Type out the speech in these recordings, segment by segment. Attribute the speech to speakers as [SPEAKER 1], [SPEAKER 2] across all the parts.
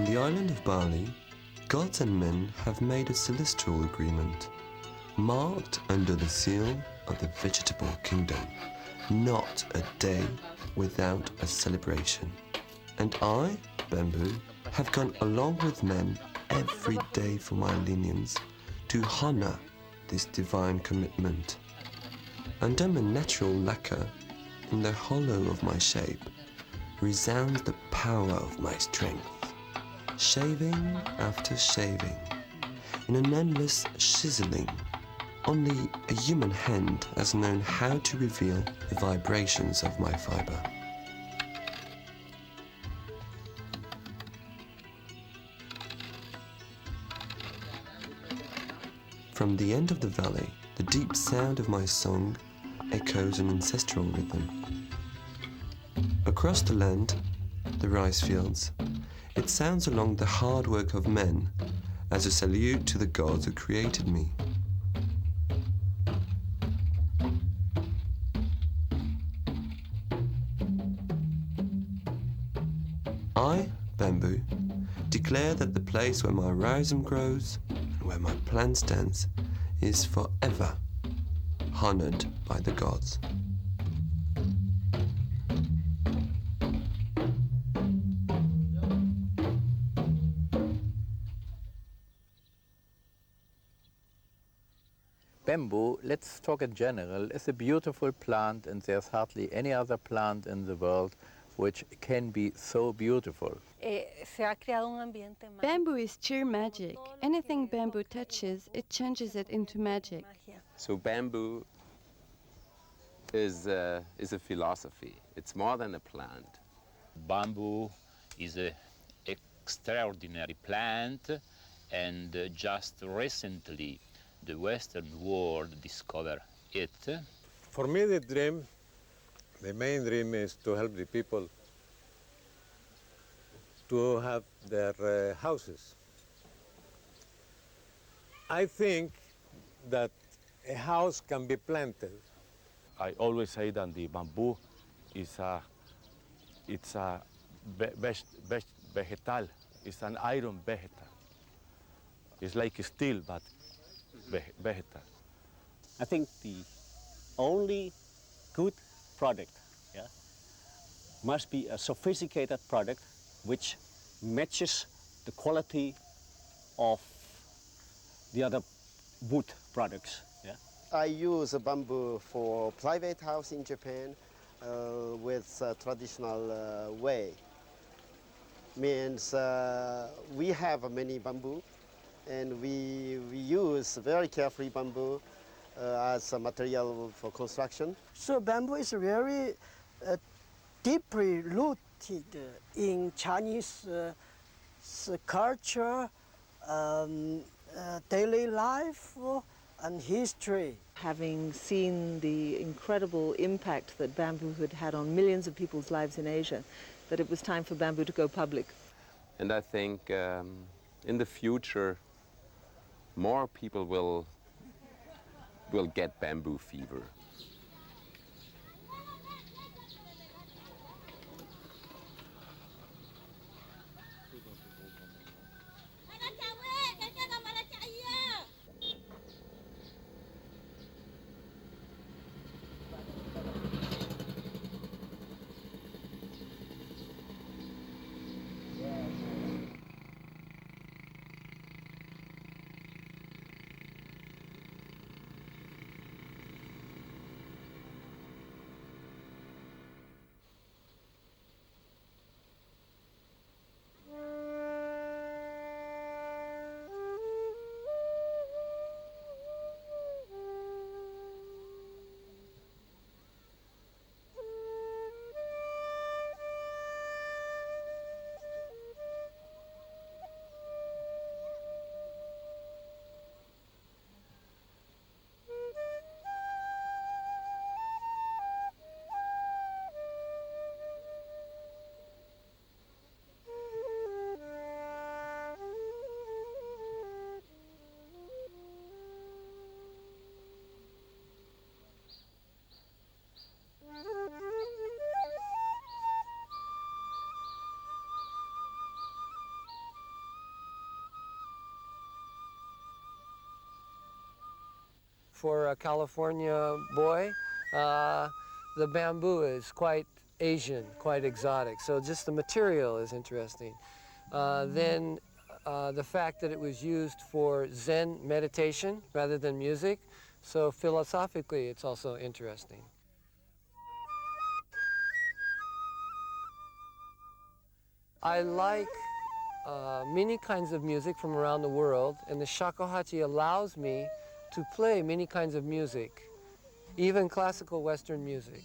[SPEAKER 1] On the island of Bali, gods and men have made a celestial agreement, marked under the seal of the vegetable kingdom. Not a day without a celebration. And I, Bamboo, have gone along with men every day for my millenniums to honor this divine commitment. Under my natural lacquer, in the hollow of my shape, resounds the power of my strength. Shaving after shaving, in an endless chiseling, only a human hand has known how to reveal the vibrations of my fiber. From the end of the valley, the deep sound of my song echoes an ancestral rhythm. Across the land, the rice fields, it sounds along the hard work of men as a salute to the gods who created me. I, Bamboo, declare that the place where my rhizome grows and where my plant stands is forever honored by the gods.
[SPEAKER 2] Bamboo, let's talk in general, is a beautiful plant, and there's hardly any other plant in the world which can be so beautiful.
[SPEAKER 3] Bamboo is sheer magic. Anything bamboo touches, it changes it into magic.
[SPEAKER 4] So bamboo is a philosophy. It's more than a plant.
[SPEAKER 5] Bamboo is an extraordinary plant, and just recently the Western world discovered it.
[SPEAKER 6] For me, the main dream is to help the people to have their houses. I think that a house can be planted.
[SPEAKER 7] I always say that the bamboo is vegetal. It's an iron vegetal. It's like steel, but vegetal.
[SPEAKER 8] I think the only good product must be a sophisticated product which matches the quality of the other wood products.
[SPEAKER 9] I use bamboo for private house in Japan with a traditional way. Means we have many bamboo, and we use very carefully bamboo as a material for construction.
[SPEAKER 10] So bamboo is very deeply rooted in Chinese culture, daily life, and history.
[SPEAKER 11] Having seen the incredible impact that bamboo had had on millions of people's lives in Asia, that it was time for bamboo to go public.
[SPEAKER 4] And I think in the future, more people will get bamboo fever.
[SPEAKER 12] for a California boy, the bamboo is quite Asian, quite exotic. So just the material is interesting. Then the fact that it was used for Zen meditation rather than music. So philosophically, it's also interesting. I like many kinds of music from around the world, and the shakuhachi allows me to play many kinds of music, even classical Western music.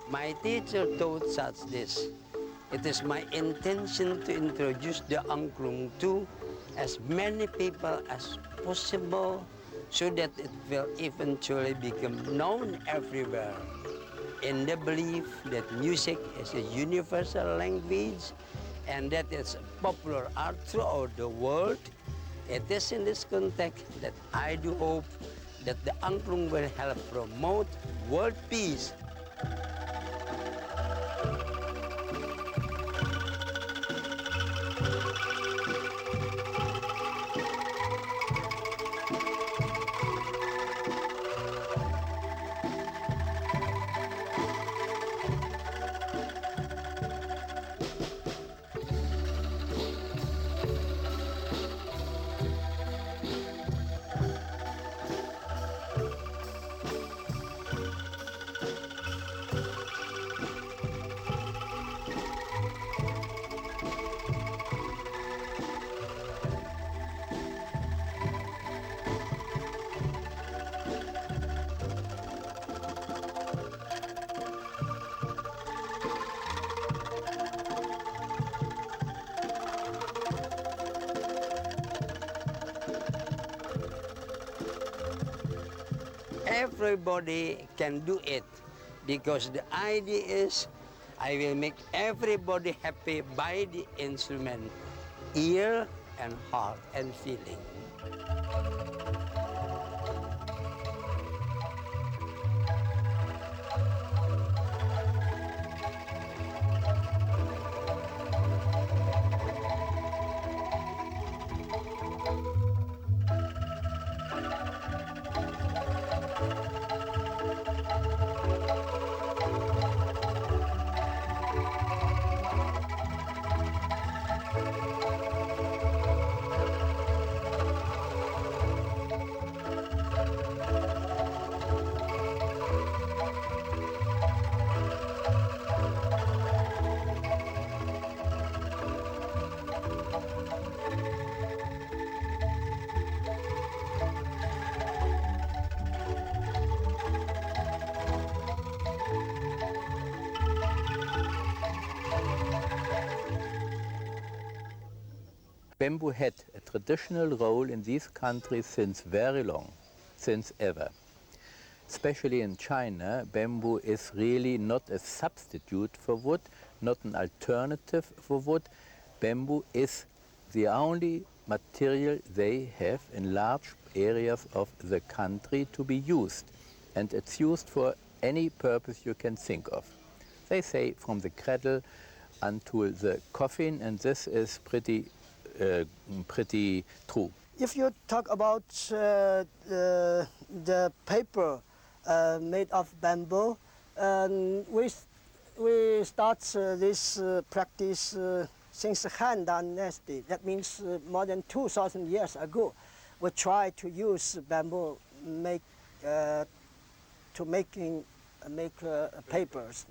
[SPEAKER 13] My teacher taught us this. It is my intention to introduce the angklung to as many people as possible so that it will eventually become known everywhere. In the belief that music is a universal language and that it's popular art throughout the world, it is in this context that I do hope that the angklung will help promote world peace. Everybody can do it because the idea is I will make everybody happy by the instrument, ear and heart and feeling.
[SPEAKER 2] Bamboo had a traditional role in these countries since very long, since ever. Especially in China, bamboo is really not a substitute for wood, not an alternative for wood. Bamboo is the only material they have in large areas of the country to be used. And it's used for any purpose you can think of. They say from the cradle until the coffin, and this is pretty true.
[SPEAKER 10] If you talk about the paper made of bamboo, we start this practice since Han Dynasty. That means more than 2,000 years ago. We try to use bamboo to make papers.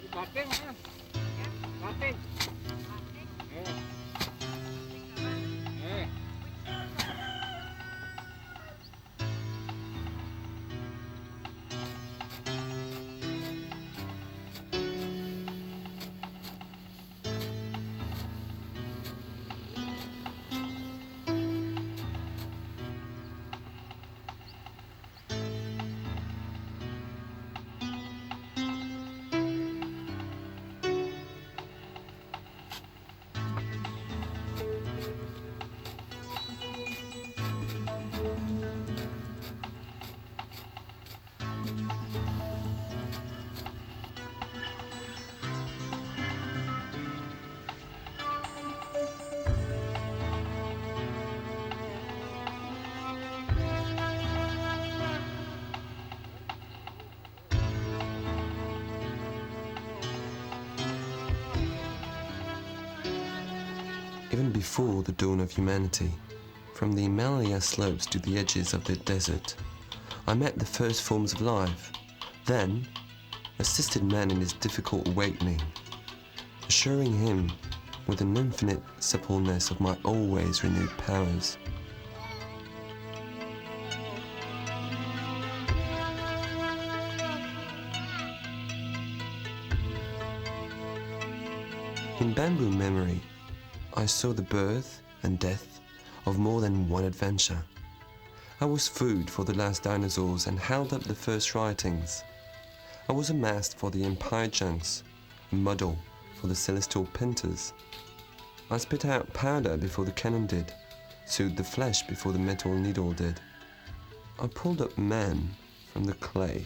[SPEAKER 14] Cutting, huh? Cutting. Yeah.
[SPEAKER 1] before the dawn of humanity, from the Himalaya slopes to the edges of the desert, I met the first forms of life, then assisted man in his difficult awakening, assuring him with an infinite suppleness of my always renewed powers. In bamboo memory, I saw the birth and death of more than one adventure. I was food for the last dinosaurs and held up the first writings. I was a mast for the empire junks, a model for the celestial painters. I spit out powder before the cannon did, sewed the flesh before the metal needle did. I pulled up man from the clay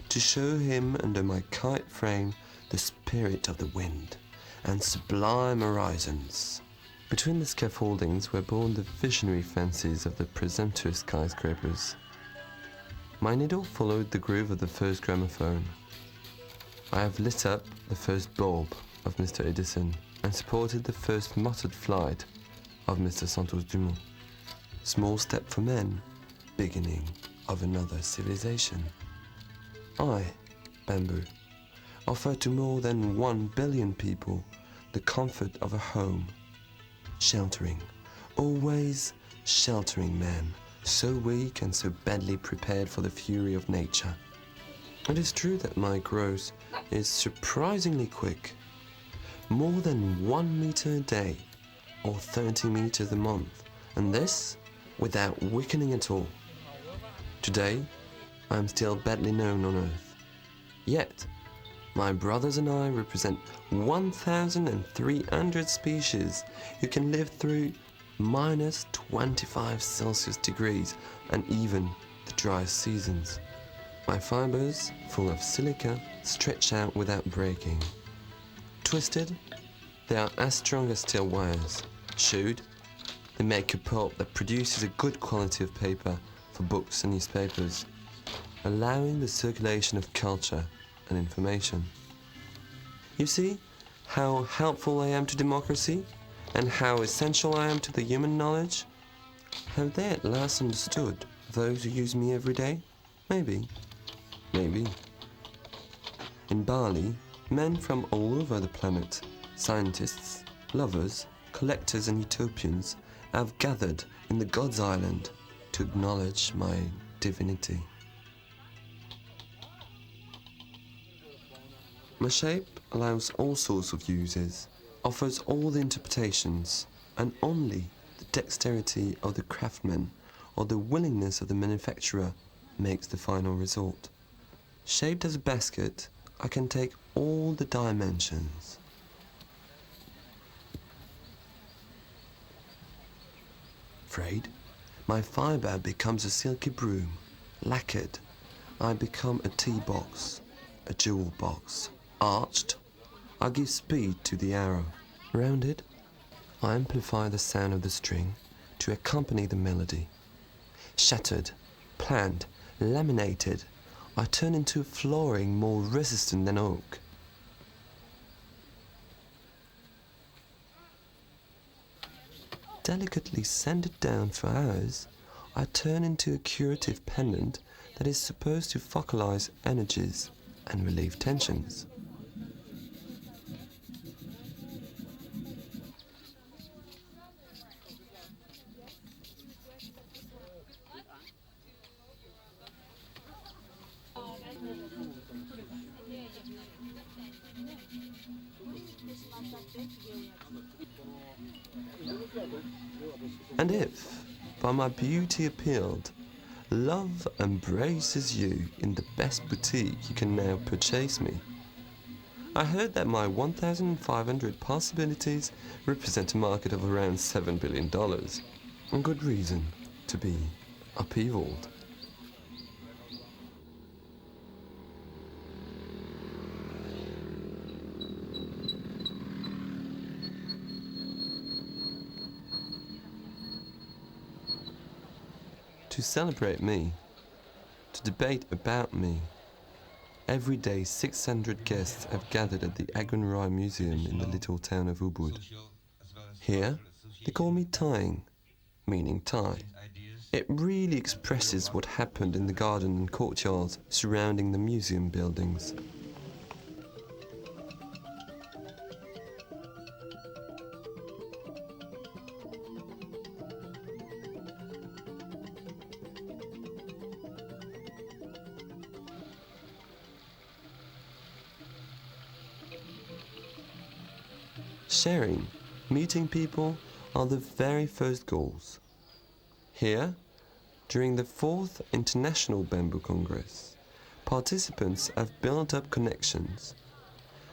[SPEAKER 1] to show him under my kite frame the spirit of the wind and sublime horizons. Between the scaffoldings were born the visionary fancies of the presumptuous skyscrapers. My needle followed the groove of the first gramophone. I have lit up the first bulb of Mr. Edison and supported the first muttered flight of Mr. Santos Dumont. Small step for men, beginning of another civilization. I, bamboo, offer to more than 1 billion people the comfort of a home, sheltering, always sheltering man, so weak and so badly prepared for the fury of nature. It is true that my growth is surprisingly quick, more than 1 meter a day, or 30 meters a month, and this without weakening at all. Today, I am still badly known on Earth. Yet, my brothers and I represent 1,300 species who can live through minus 25 Celsius degrees and even the driest seasons. My fibers, full of silica, stretch out without breaking. Twisted, they are as strong as steel wires. Chewed, they make a pulp that produces a good quality of paper for books and newspapers, allowing the circulation of culture and information. You see how helpful I am to democracy and how essential I am to the human knowledge? Have they at last understood, those who use me every day? Maybe. Maybe. In Bali, men from all over the planet, scientists, lovers, collectors and utopians have gathered in the God's Island to acknowledge my divinity. My shape allows all sorts of uses, offers all the interpretations, and only the dexterity of the craftsman or the willingness of the manufacturer makes the final result. Shaped as a basket, I can take all the dimensions. Frayed, my fiber becomes a silky broom. Lacquered, I become a tea box, a jewel box. Arched, I give speed to the arrow. Rounded, I amplify the sound of the string to accompany the melody. Shattered, planed, laminated, I turn into a flooring more resistant than oak. Delicately sanded down for hours, I turn into a curative pendant that is supposed to focalize energies and relieve tensions. And if, by my beauty appealed, love embraces you in the best boutique you can now purchase me, I heard that my 1,500 possibilities represent a market of around $7 billion, and good reason to be upheavaled. To celebrate me, to debate about me, every day 600 guests have gathered at the Agunrai Museum in the little town of Ubud. Here, They call me tying, meaning Thai. It really expresses what happened in the garden and courtyards surrounding the museum buildings. Sharing, meeting people are the very first goals. Here, during the 4th International Bamboo Congress, participants have built up connections.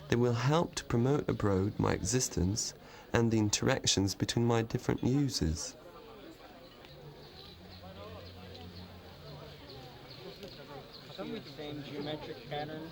[SPEAKER 1] They will help to promote abroad my existence and the interactions between my different users.
[SPEAKER 8] Same geometric pattern.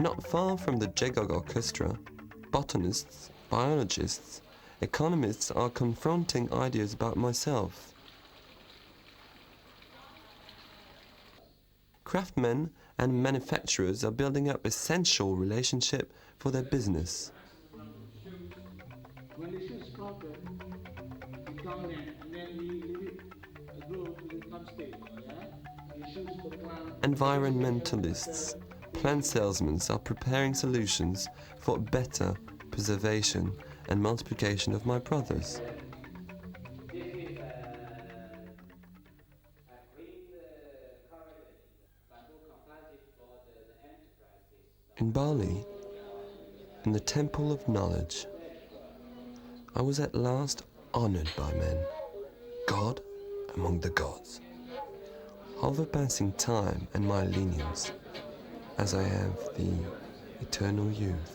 [SPEAKER 1] Not far from the Jegog Orchestra, botanists, biologists, economists are confronting ideas about myself. Craftsmen and manufacturers are building up essential relationship for their business.
[SPEAKER 14] When the shoe sprouted, it come there, and then we leave it grow to the come stage, yeah? The shoes for plant.
[SPEAKER 1] Environmentalists, plant salesmen are preparing solutions for better preservation and multiplication of my brothers. In Bali, in the Temple of Knowledge, I was at last honored by men, God among the gods, overpassing time and my lenience, as I have the eternal youth.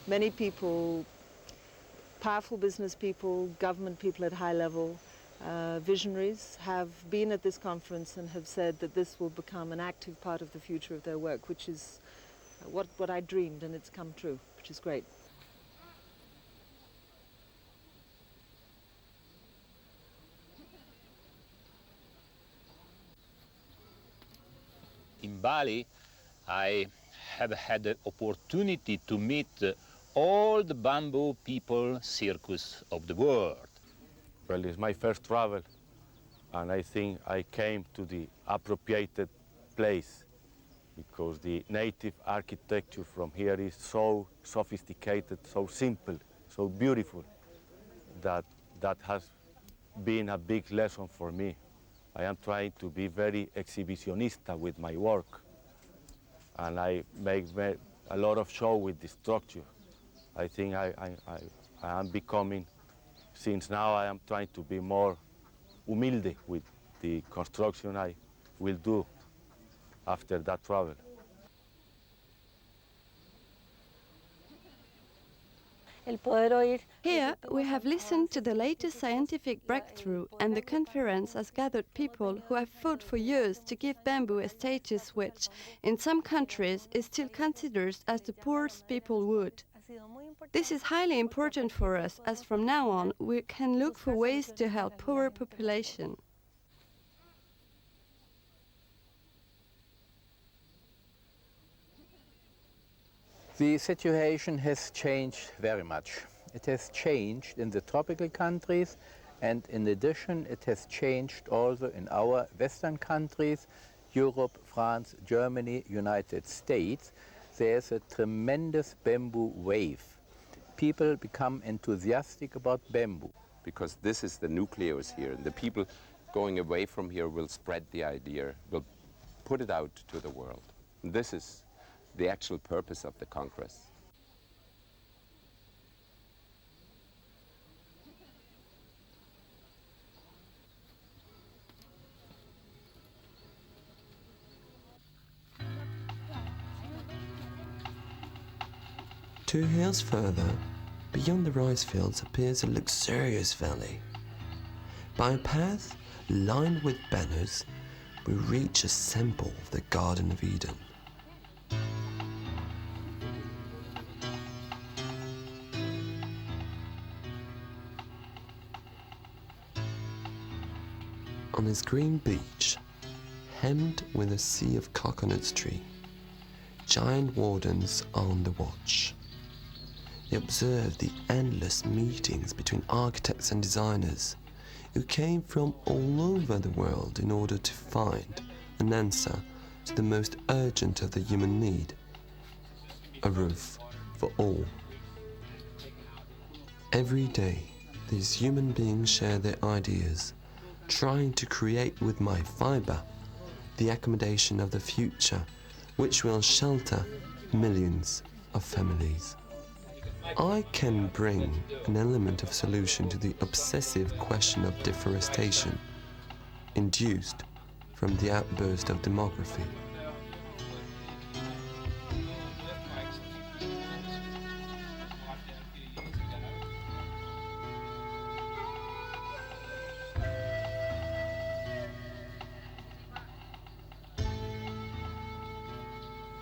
[SPEAKER 11] Many people, powerful business people, government people at high level, visionaries have been at this conference and have said that this will become an active part of the future of their work, which is what I dreamed, and it's come true, which is great.
[SPEAKER 5] In Bali, I have had the opportunity to meet all the bamboo people circus of the world.
[SPEAKER 7] Well, it's my first travel, and I think I came to the appropriate place because the native architecture from here is so sophisticated, so simple, so beautiful, that has been a big lesson for me. I am trying to be very exhibitionista with my work, and I make a lot of show with the structure. I think I am becoming, since now I am trying to be more humilde with the construction I will do after that travel.
[SPEAKER 3] Here, we have listened to the latest scientific breakthrough, and the conference has gathered people who have fought for years to give bamboo a status which, in some countries, is still considered as the poorest people would. This is highly important for us, as from now on, we can look for ways to help poorer population.
[SPEAKER 2] The situation has changed very much. It has changed in the tropical countries, and in addition it has changed also in our Western countries, Europe, France, Germany, United States. There's a tremendous bamboo wave. People become enthusiastic about bamboo.
[SPEAKER 4] Because this is the nucleus here, and the people going away from here will spread the idea, will put it out to the world. And this is the actual purpose of the Congress.
[SPEAKER 1] Two hills further, beyond the rice fields, appears a luxurious valley. By a path lined with banners, we reach a symbol of the Garden of Eden. On this green beach, hemmed with a sea of coconut trees, giant wardens are on the watch. They observe the endless meetings between architects and designers who came from all over the world in order to find an answer to the most urgent of the human need: a roof for all. Every day, these human beings share their ideas, trying to create with my fiber the accommodation of the future, which will shelter millions of families. I can bring an element of solution to the obsessive question of deforestation induced from the outburst of demography.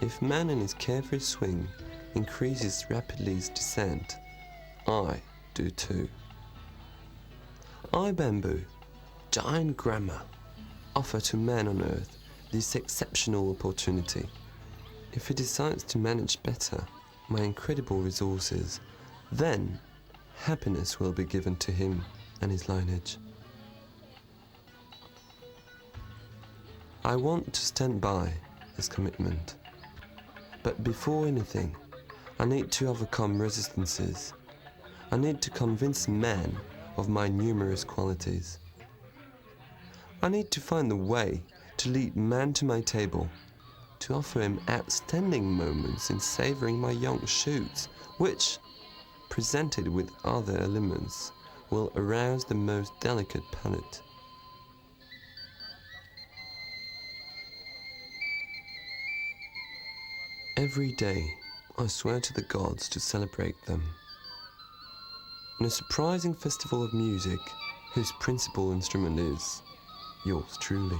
[SPEAKER 1] If man in his carefree swing increases rapidly his descent, I do too. I, bamboo, giant grammar, offer to man on earth this exceptional opportunity. If he decides to manage better my incredible resources, then happiness will be given to him and his lineage. I want to stand by this commitment. But before anything, I need to overcome resistances. I need to convince man of my numerous qualities. I need to find the way to lead man to my table, to offer him outstanding moments in savoring my young shoots, which, presented with other elements, will arouse the most delicate palate. Every day, I swear to the gods to celebrate them. In a surprising festival of music, whose principal instrument is yours truly.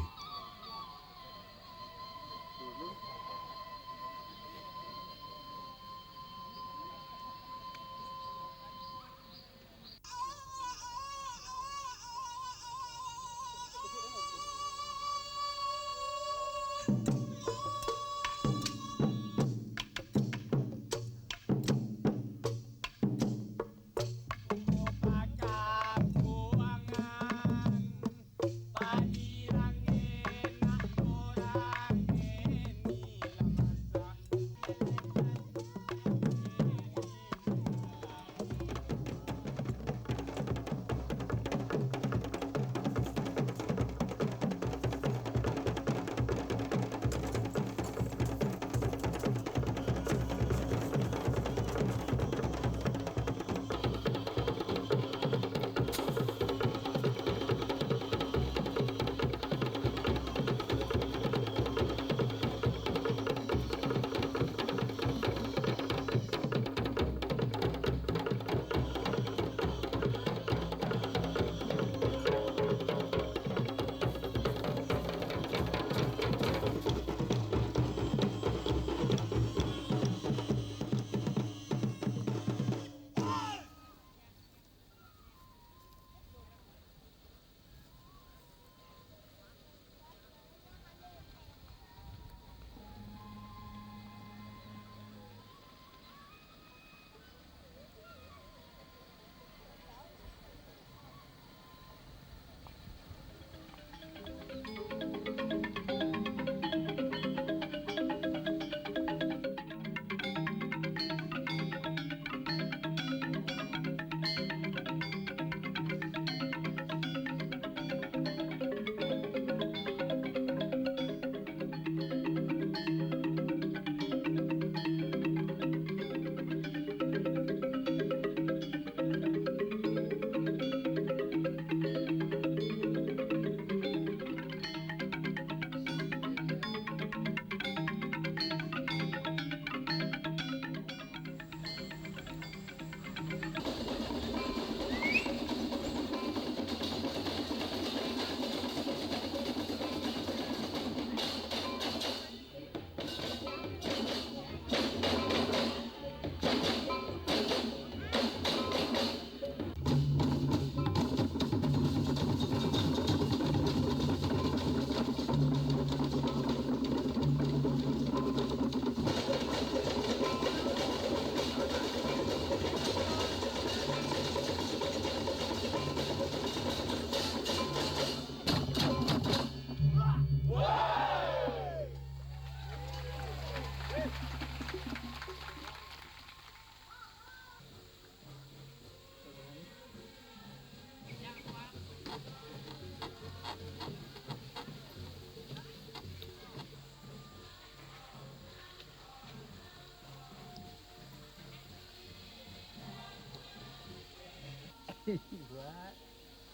[SPEAKER 2] Right.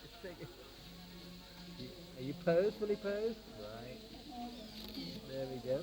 [SPEAKER 2] Just take it. Are you posed, fully posed? Right. There we go.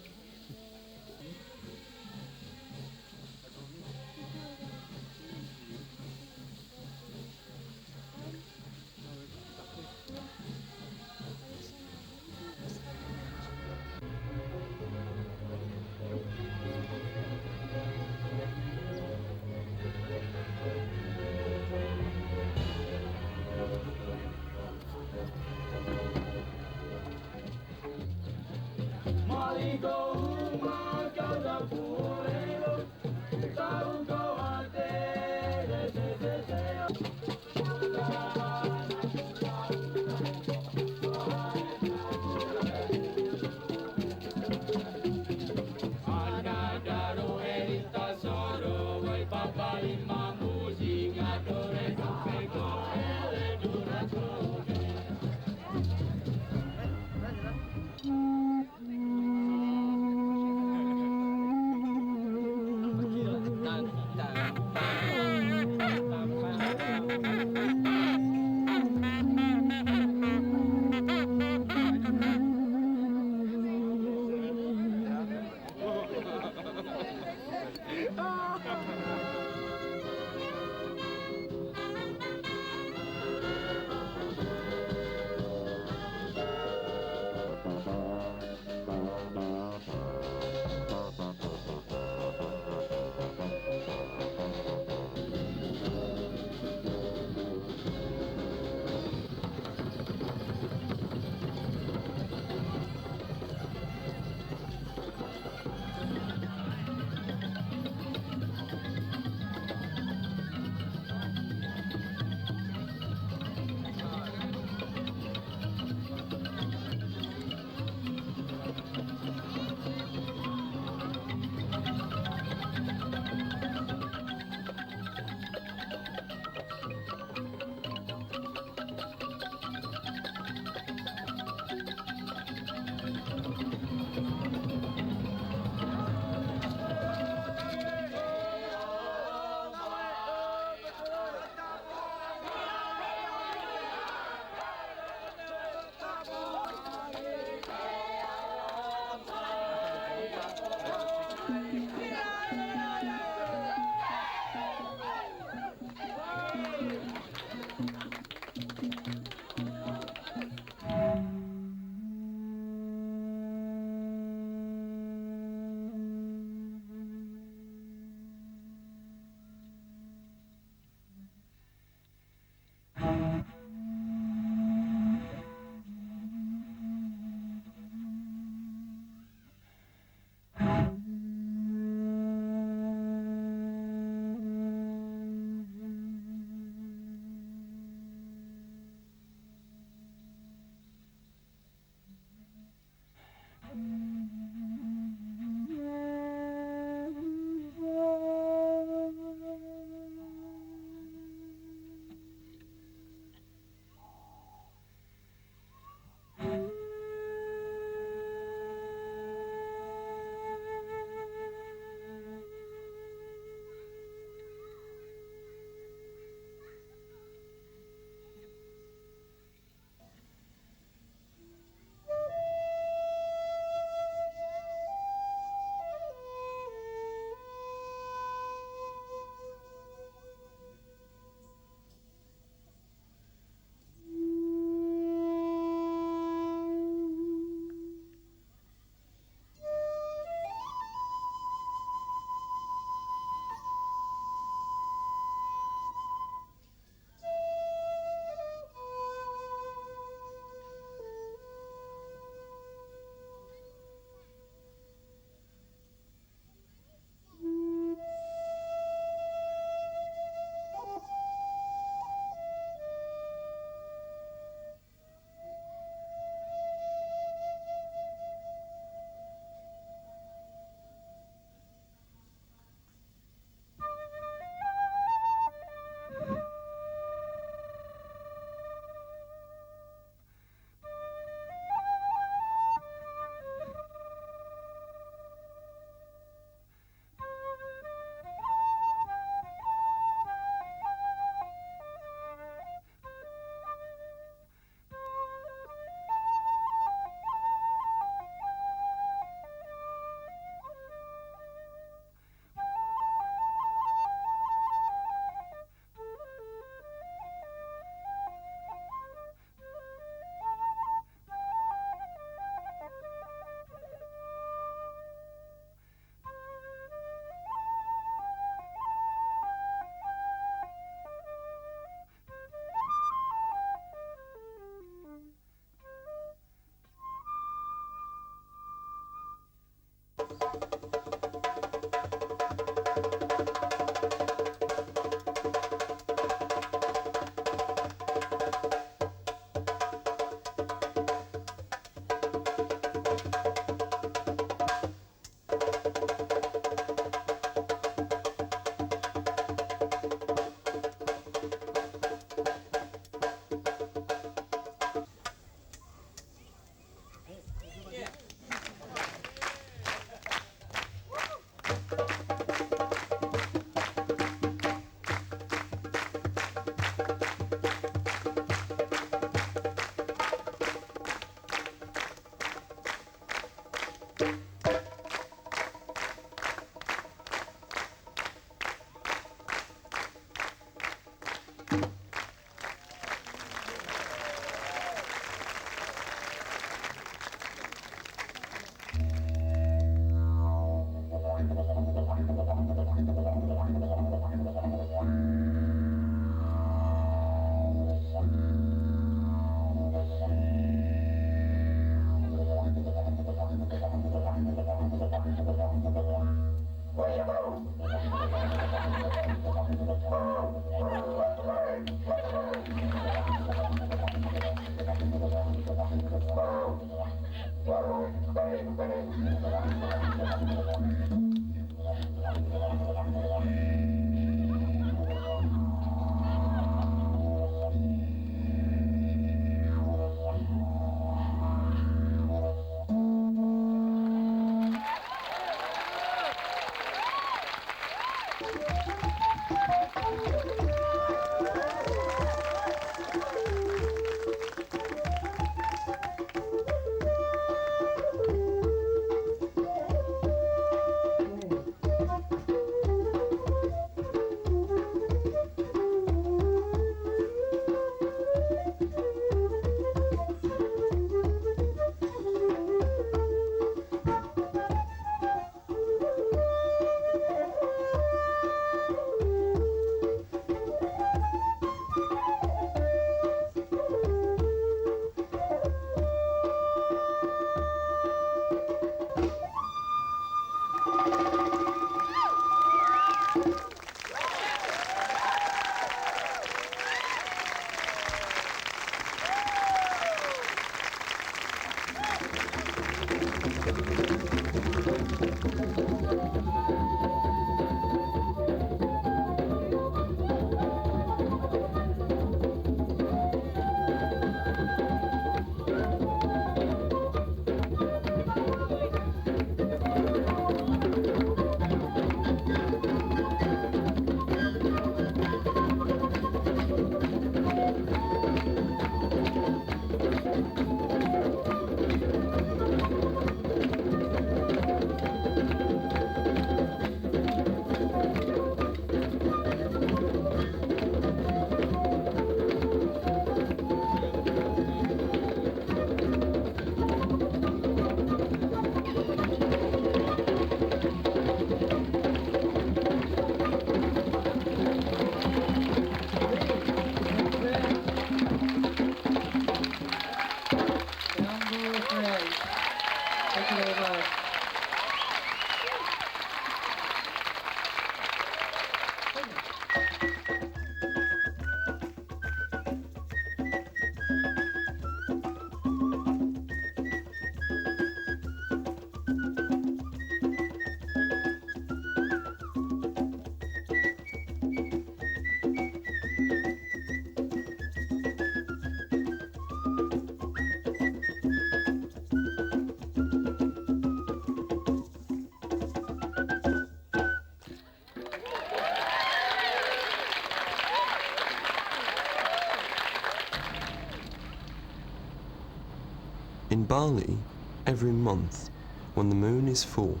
[SPEAKER 1] In Bali, every month, when the moon is full,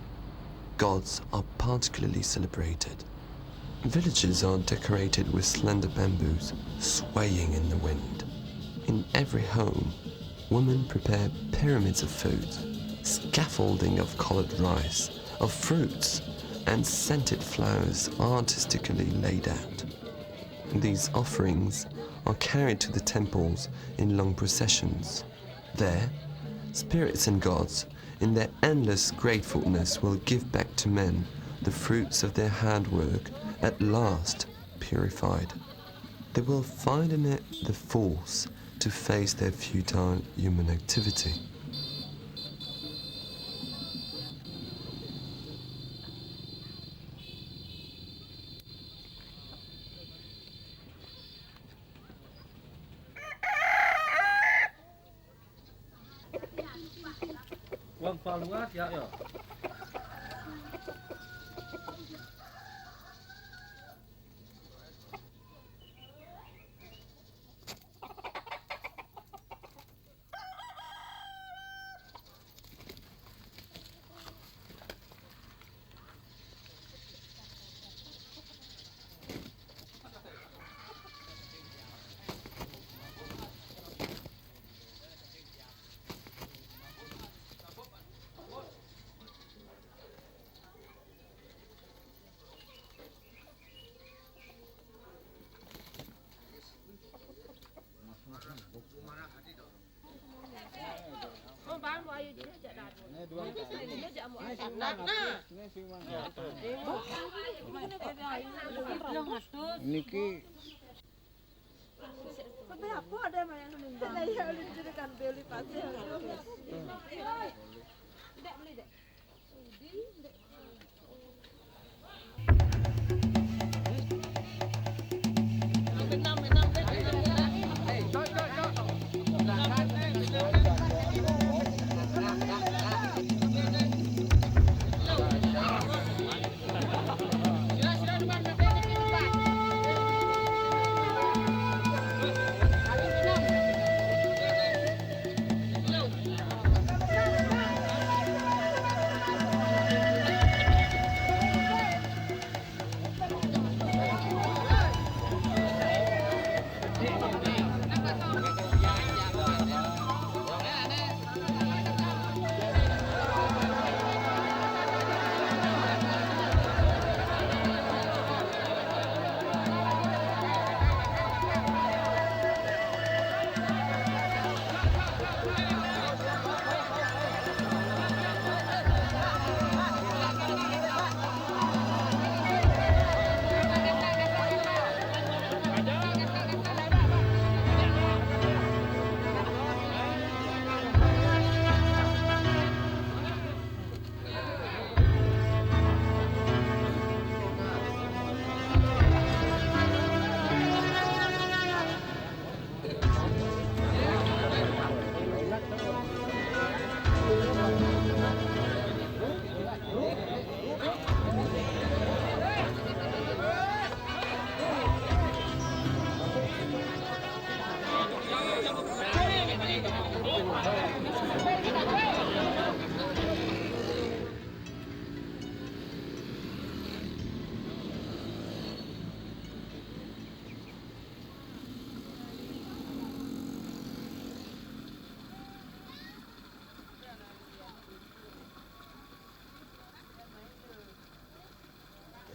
[SPEAKER 1] gods are particularly celebrated. Villages are decorated with slender bamboos swaying in the wind. In every home, women prepare pyramids of food, scaffolding of colored rice, of fruits, and scented flowers artistically laid out. These offerings are carried to the temples in long processions. There, spirits and gods, in their endless gratefulness, will give back to men the fruits of their hard work, at last purified. They will find in it the force to face their futile human activity.
[SPEAKER 15] Niki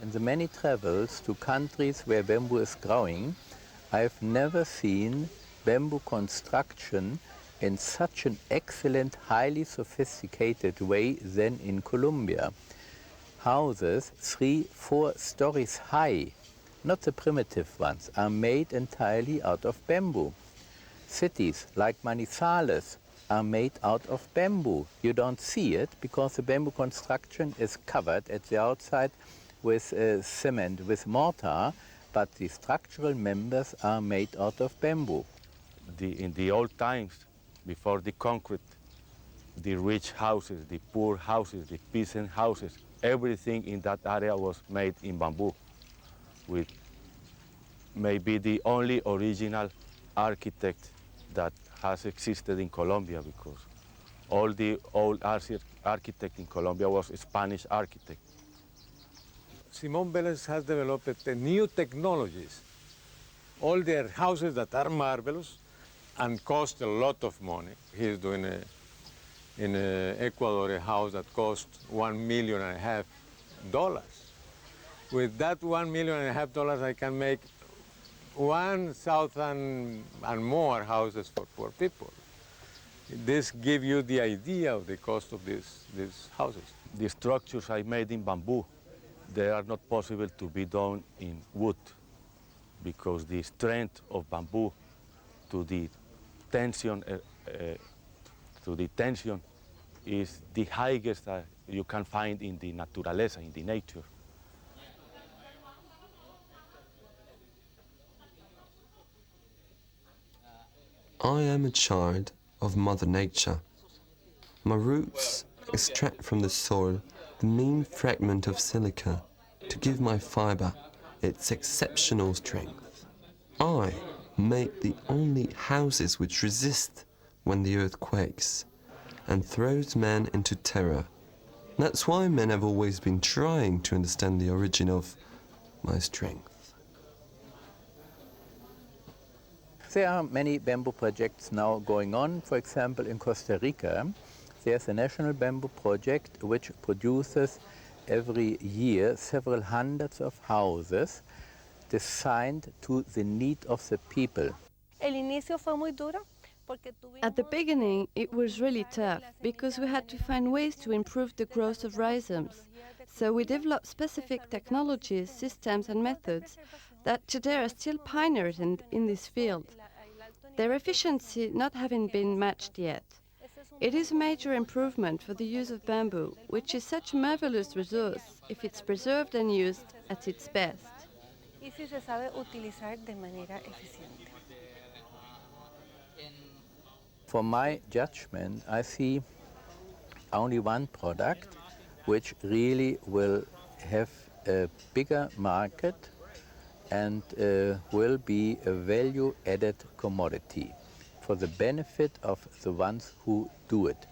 [SPEAKER 2] In the many travels to countries where bamboo is growing, I've never seen bamboo construction in such an excellent, highly sophisticated way than in Colombia. Houses 3-4 stories high, not the primitive ones, are made entirely out of bamboo. Cities like Manizales are made out of bamboo. You don't see it because the bamboo construction is covered at the outside with cement, with mortar, but the structural members are made out of bamboo.
[SPEAKER 7] In the old times, before the concrete, the rich houses, the poor houses, the peasant houses, everything in that area was made in bamboo, with maybe the only original architect that has existed in Colombia, because all the old architect in Colombia was a Spanish architect.
[SPEAKER 6] Simón Vélez has developed new technologies. All their houses that are marvelous and cost a lot of money. He's doing in Ecuador a house that cost $1.5 million. With that $1.5 million, I can make 1,000 and more houses for poor people. This gives you the idea of the cost of these houses.
[SPEAKER 7] The structures I made in bamboo, they are not possible to be done in wood, because the strength of bamboo to the tension is the highest that you can find in the naturaleza, in the nature.
[SPEAKER 1] I am a child of Mother Nature. My roots extract from the soil the mean fragment of silica to give my fibre its exceptional strength. I make the only houses which resist when the earth quakes and throws men into terror. That's why men have always been trying to understand the origin of my strength.
[SPEAKER 2] There are many bamboo projects now going on. For example, in Costa Rica, there's a national bamboo project which produces every year several hundreds of houses designed to the need of the people.
[SPEAKER 3] At the beginning, it was really tough because we had to find ways to improve the growth of rhizomes. So we developed specific technologies, systems and methods that today are still pioneers in this field. their efficiency not having been matched yet. It is a major improvement for the use of bamboo, which is such a marvelous resource if it's preserved and used at its best.
[SPEAKER 15] Y si se sabe utilizar de manera eficiente.
[SPEAKER 2] For my judgment, I see only one product which really will have a bigger market and will be a value-added commodity for the benefit of the ones who do it.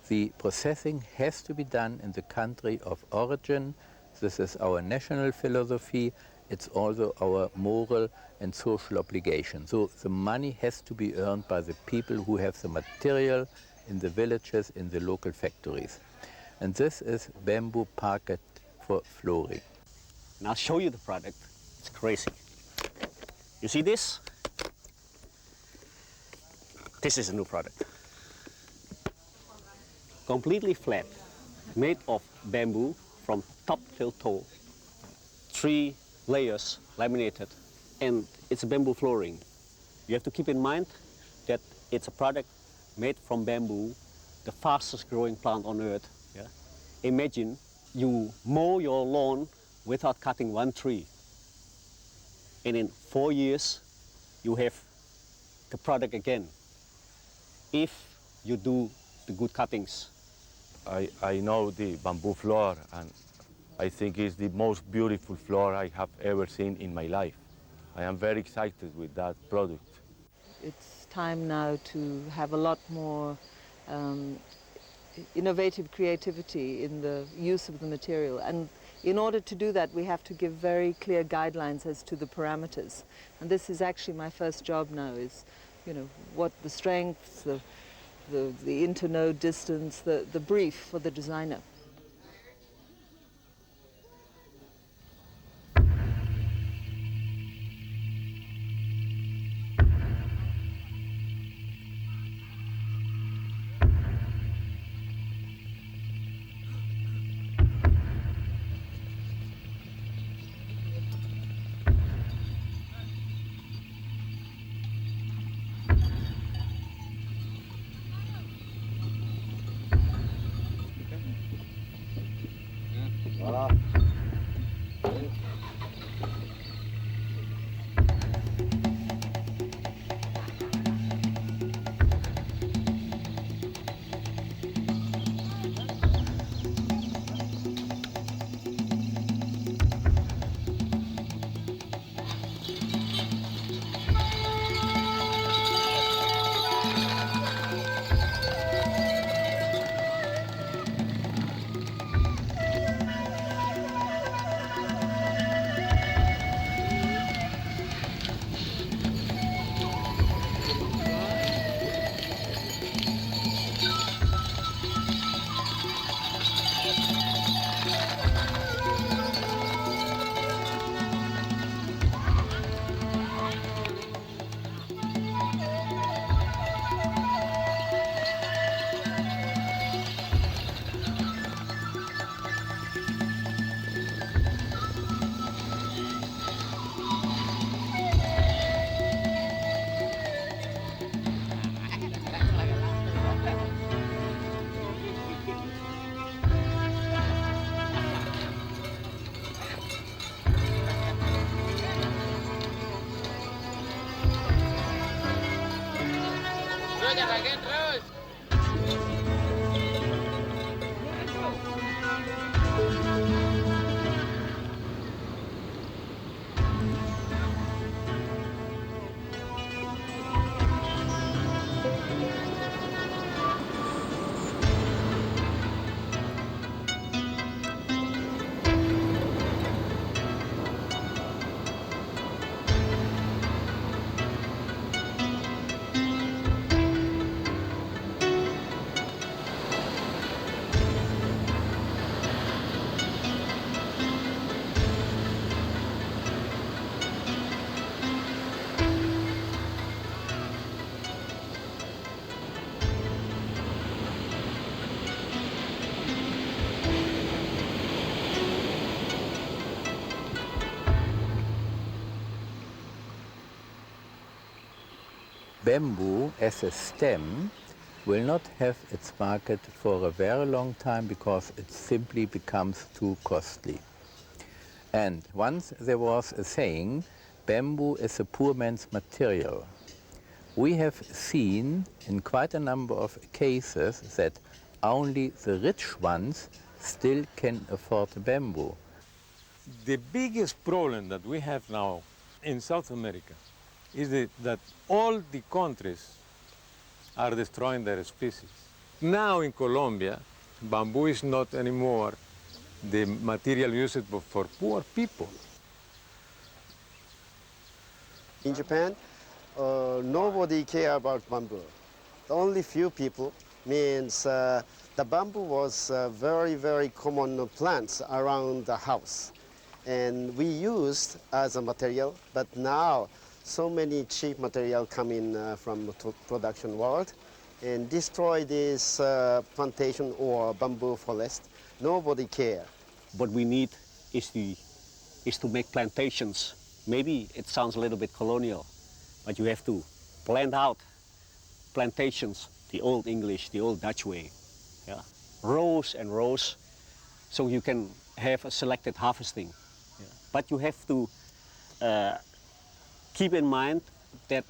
[SPEAKER 2] The processing has to be done in the country of origin. This is our national philosophy. It's also our moral and social obligation. So the money has to be earned by the people who have the material in the villages, in the local factories. And this is bamboo parquet for flooring.
[SPEAKER 8] And I'll show you the product. It's crazy. You see this? This is a new product. Completely flat, made of bamboo from top till toe. 3 layers laminated, and it's bamboo flooring. You have to keep in mind that it's a product made from bamboo, the fastest growing plant on earth. Yeah? Imagine you mow your lawn without cutting 1 tree. And in 4 years, you have the product again, if you do the good cuttings.
[SPEAKER 7] I know the bamboo floor, and I think it's the most beautiful floor I have ever seen in my life. I am very excited with that product.
[SPEAKER 11] It's time now to have a lot more innovative creativity in the use of the material. And in order to do that, we have to give very clear guidelines as to the parameters. And this is actually my first job now, is, you know, what the strengths, the internode distance, the brief for the designer.
[SPEAKER 9] Voilà.
[SPEAKER 2] bamboo as a stem will not have its market for a very long time because it simply becomes too costly. And once there was a saying, bamboo is a poor man's material. We have seen in quite a number of cases that only the rich ones still can afford bamboo.
[SPEAKER 6] The biggest problem that we have now in South America is that all the countries are destroying their species. Now in Colombia, bamboo is not anymore the material used for poor people.
[SPEAKER 9] In Japan, nobody care about bamboo. Only few people, means the bamboo was very, very common plants around the house. And we used as a material, but now so many cheap material come in from the production world and destroy this plantation or bamboo forest. Nobody care.
[SPEAKER 8] What we need is to make plantations. Maybe it sounds a little bit colonial, but you have to plant out plantations, the old English, the old Dutch way. Yeah? Rows and rows, so you can have a selected harvesting. Yeah. But you have to keep in mind that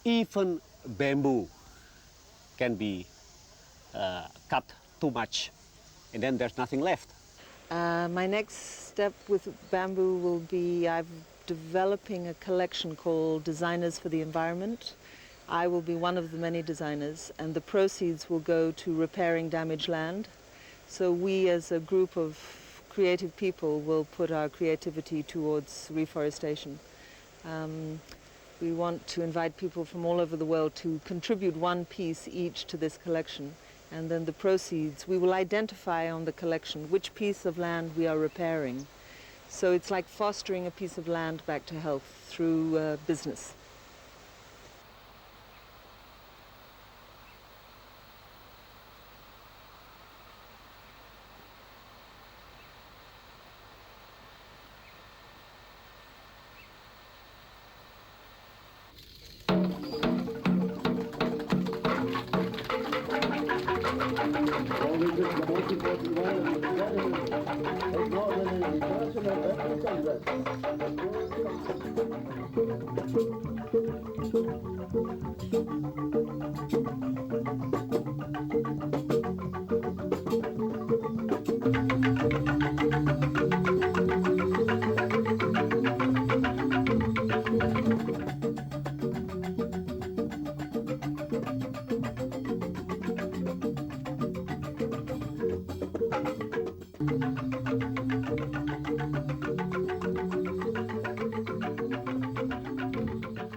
[SPEAKER 8] even bamboo can be cut too much, and then there's nothing left.
[SPEAKER 11] My next step with bamboo will be I'm developing a collection called Designers for the Environment. I will be one of the many designers, and the proceeds will go to repairing damaged land. So we as a group of creative people will put our creativity towards reforestation. We want to invite people from all over the world to contribute one piece each to this collection, and then the proceeds, we will identify on the collection which piece of land we are repairing. So it's like fostering a piece of land back to health through business.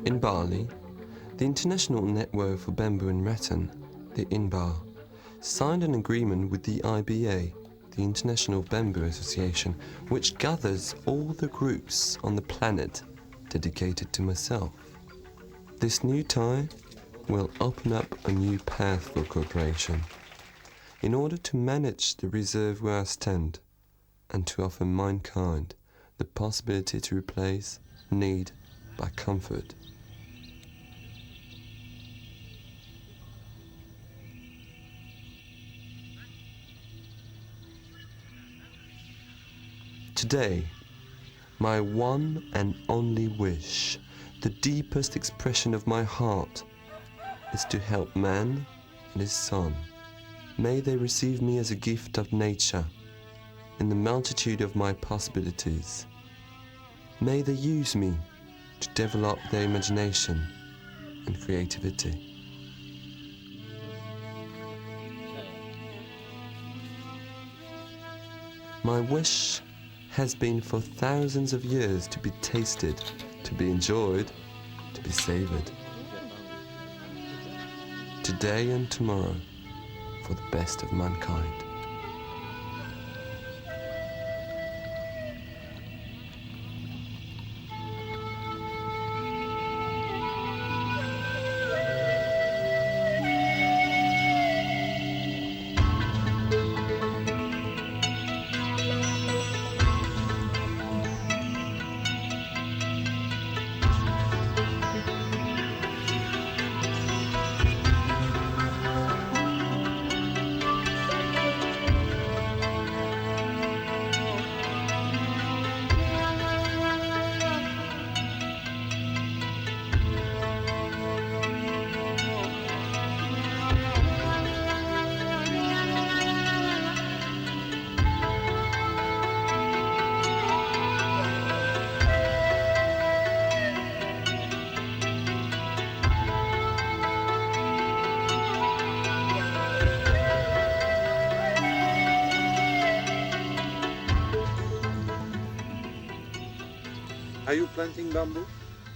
[SPEAKER 1] In Bali, the International Network for Bamboo and Rattan, the INBAR, signed an agreement with the IBA, the International Bamboo Association, which gathers all the groups on the planet dedicated to myself. This new tie will open up a new path for cooperation in order to manage the reserve where I stand and to offer mankind the possibility to replace need by comfort. Today, my one and only wish, the deepest expression of my heart, is to help man and his son. May they receive me as a gift of nature in the multitude of my possibilities. May they use me to develop their imagination and creativity. My wish has been for thousands of years to be tasted, to be enjoyed, to be savored. Today and tomorrow, for the best of mankind.
[SPEAKER 16] Are you planting bamboo?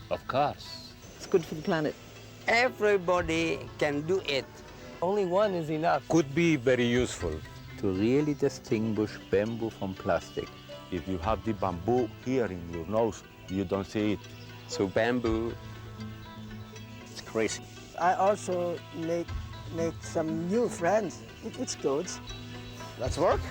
[SPEAKER 5] Of course.
[SPEAKER 11] It's good for the planet.
[SPEAKER 13] Everybody can do it.
[SPEAKER 12] Only one is enough.
[SPEAKER 6] Could be very useful.
[SPEAKER 2] To really distinguish bamboo from plastic.
[SPEAKER 7] If you have the bamboo here in your nose, you don't see it.
[SPEAKER 4] So bamboo,
[SPEAKER 8] It's crazy.
[SPEAKER 10] I also make some new friends. It's good.
[SPEAKER 9] Let's work.